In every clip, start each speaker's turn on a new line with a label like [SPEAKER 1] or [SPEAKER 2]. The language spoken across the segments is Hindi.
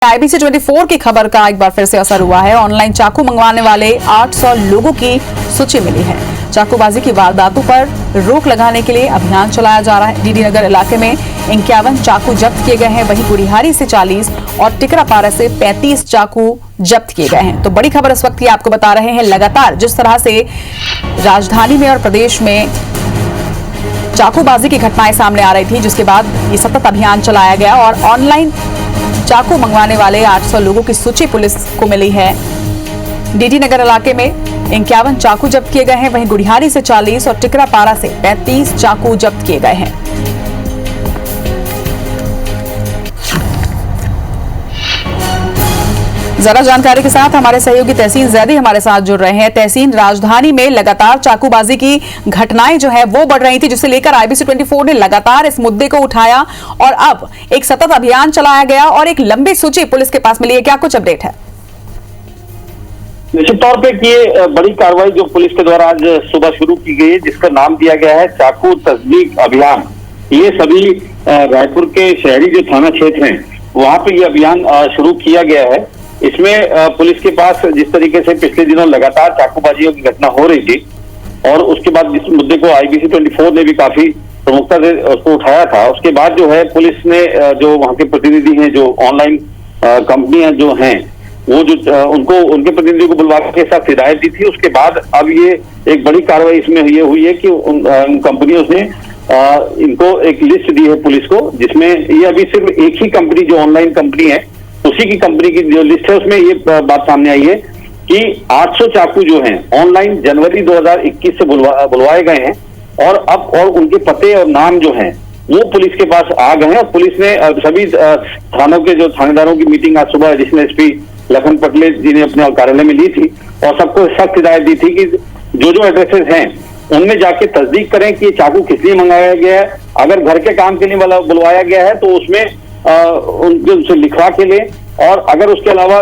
[SPEAKER 1] IBC 24 की खबर का एक बार फिर से असर हुआ है। ऑनलाइन चाकू मंगवाने वाले 800 लोगों की सूची मिली है। चाकूबाजी की वारदातों पर रोक लगाने के लिए अभियान चलाया जा रहा है। डीडी नगर इलाके में 51 चाकू जब्त किए गए हैं, वहीं गुड़िहारी से 40 और टिकरापारा से 35 चाकू जब्त किए गए हैं। तो बड़ी खबर इस वक्त की आपको बता रहे हैं। लगातार जिस तरह से राजधानी में और प्रदेश में चाकूबाजी की घटनाएं सामने आ रही थी, जिसके बाद ये सतत अभियान चलाया गया और ऑनलाइन चाकू मंगवाने वाले 800 लोगों की सूची पुलिस को मिली है। डीडी नगर इलाके में 51 चाकू जब्त किए गए हैं, वहीं गुड़िहारी से 40 और टिकरापारा से 35 चाकू जब्त किए गए हैं। जरा जानकारी के साथ हमारे सहयोगी तहसीन जैदी हमारे साथ जुड़ रहे हैं। तहसीन, राजधानी में लगातार चाकूबाजी की घटनाएं जो है वो बढ़ रही थी, जिसे लेकर IBC 24 ने लगातार इस मुद्दे को उठाया और अब एक सतत अभियान चलाया गया और एक लंबी सूची पुलिस के पास मिली है। क्या कुछ अपडेट है?
[SPEAKER 2] निश्चित तौर पे ये बड़ी कार्रवाई जो पुलिस के द्वारा आज सुबह शुरू की गई है, जिसका नाम दिया गया है चाकू तस्दीक अभियान। ये सभी रायपुर के शहरी जो थाना क्षेत्र हैं वहां पे ये अभियान शुरू किया गया है। इसमें पुलिस के पास जिस तरीके से पिछले दिनों लगातार चाकूबाजियों की घटना हो रही थी और उसके बाद जिस मुद्दे को IBC 24 ने भी काफी प्रमुखता से उसको उठाया था, उसके बाद जो है पुलिस ने जो वहां के प्रतिनिधि हैं, जो ऑनलाइन कंपनियां जो हैं, वो जो उनको उनके प्रतिनिधियों को बुलवा के साथ हिदायत दी थी। उसके बाद अब ये एक बड़ी कार्रवाई इसमें ये हुई है कि उन कंपनियों ने इनको एक लिस्ट दी है पुलिस को, जिसमें ये अभी सिर्फ एक ही कंपनी जो ऑनलाइन कंपनी है उसी की कंपनी की जो लिस्ट है उसमें ये बात सामने आई है कि 800 चाकू जो हैं ऑनलाइन जनवरी 2021 से बुलवाए गए हैं और अब और उनके पते और नाम जो हैं वो पुलिस के पास आ गए हैं। और पुलिस ने सभी थानों के जो थानेदारों की मीटिंग आज सुबह एडिशनल SP लखन पटले जी ने अपने कार्यालय में ली थी और सबको सख्त हिदायत दी थी कि जो एड्रेसेस हैं उनमें जाके तस्दीक करें कि ये चाकू किस लिए मंगाया गया है। अगर घर के काम के लिए बुलवाया गया है तो उसमें उनसे लिखवा के ले, और अगर उसके अलावा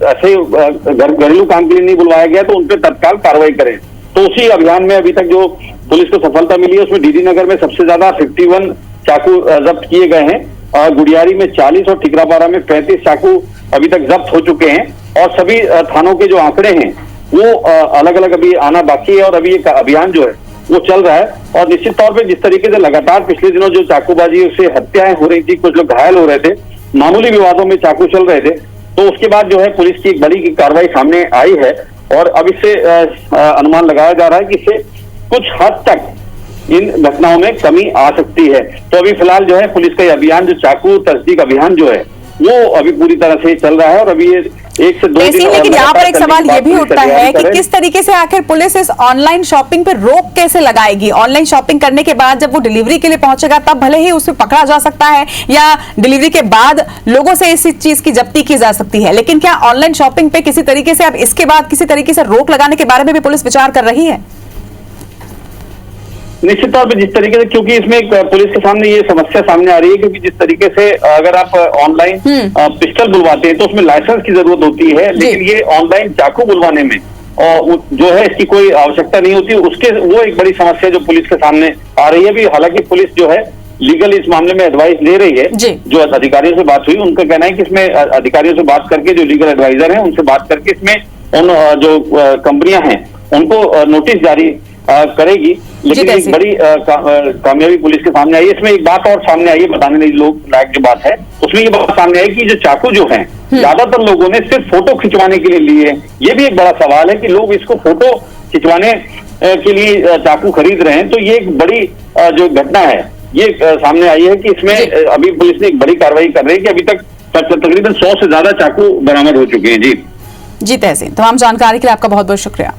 [SPEAKER 2] ऐसे घरेलू काम के लिए नहीं बुलवाया गया तो उन पर तत्काल कार्रवाई करें। तो उसी अभियान में अभी तक जो पुलिस को सफलता मिली है उसमें डीडी नगर में सबसे ज्यादा 51 चाकू जब्त किए गए हैं। गुड़ियारी में 40 और टिकरापारा में 35 चाकू अभी तक जब्त हो चुके हैं और सभी थानों के जो आंकड़े हैं वो अलग अलग अभी आना बाकी है और अभी एक अभियान जो है वो चल रहा है। और निश्चित तौर पे जिस तरीके से लगातार पिछले दिनों जो चाकूबाजी से हत्याएं हो रही थी, कुछ लोग घायल हो रहे थे, मामूली विवादों में चाकू चल रहे थे, तो उसके बाद जो है पुलिस की एक बड़ी कार्रवाई सामने आई है और अब इससे अनुमान लगाया जा रहा है कि इससे कुछ हद तक इन घटनाओं में कमी आ सकती है। तो अभी फिलहाल जो है पुलिस का ये अभियान, जो चाकू तस्दीक अभियान जो है वो अभी पूरी तरह से चल रहा है और अभी ये 1 से 2 दिन।
[SPEAKER 1] लेकिन यहाँ पर एक सवाल ये भी उठता है कि किस तरीके से आखिर पुलिस इस ऑनलाइन शॉपिंग पे रोक कैसे लगाएगी? ऑनलाइन शॉपिंग करने के बाद जब वो डिलीवरी के लिए पहुंचेगा तब भले ही उसे पकड़ा जा सकता है या डिलीवरी के बाद लोगों से इस चीज की जब्ती की जा सकती है, लेकिन क्या ऑनलाइन शॉपिंग पे किसी तरीके से अब इसके बाद किसी तरीके से रोक लगाने के बारे में भी पुलिस विचार कर रही है?
[SPEAKER 2] निश्चित तौर पे जिस तरीके से, क्योंकि इसमें पुलिस के सामने ये समस्या सामने आ रही है, क्योंकि जिस तरीके से अगर आप ऑनलाइन पिस्टल बुलवाते हैं तो उसमें लाइसेंस की जरूरत होती है, लेकिन ये ऑनलाइन चाकू बुलवाने में जो है इसकी कोई आवश्यकता नहीं होती। उसके वो एक बड़ी समस्या जो पुलिस के सामने आ रही है। अभी हालांकि पुलिस जो है लीगल इस मामले में एडवाइस ले रही है। जो अधिकारियों से बात हुई उनका कहना है कि इसमें अधिकारियों से बात करके, जो लीगल एडवाइजर हैं उनसे बात करके इसमें उन जो कंपनियां हैं उनको नोटिस जारी करेगी। लेकिन एक बड़ी कामयाबी पुलिस के सामने आई है। इसमें एक बात और सामने आई है, बताने नहीं लोग लायक जो बात है, उसमें ये बात सामने आई कि जो चाकू जो हैं ज्यादातर लोगों ने सिर्फ फोटो खिंचवाने के लिए लिए। ये भी एक बड़ा सवाल है कि लोग इसको फोटो खिंचवाने के लिए चाकू खरीद रहे हैं। तो ये एक बड़ी जो घटना है ये सामने आई है कि इसमें अभी पुलिस ने एक बड़ी कार्रवाई कर रही है कि अभी तक तकरीबन 100 से ज्यादा चाकू बरामद हो चुके हैं। जी
[SPEAKER 1] तहसीन, तमाम जानकारी के लिए आपका बहुत बहुत शुक्रिया।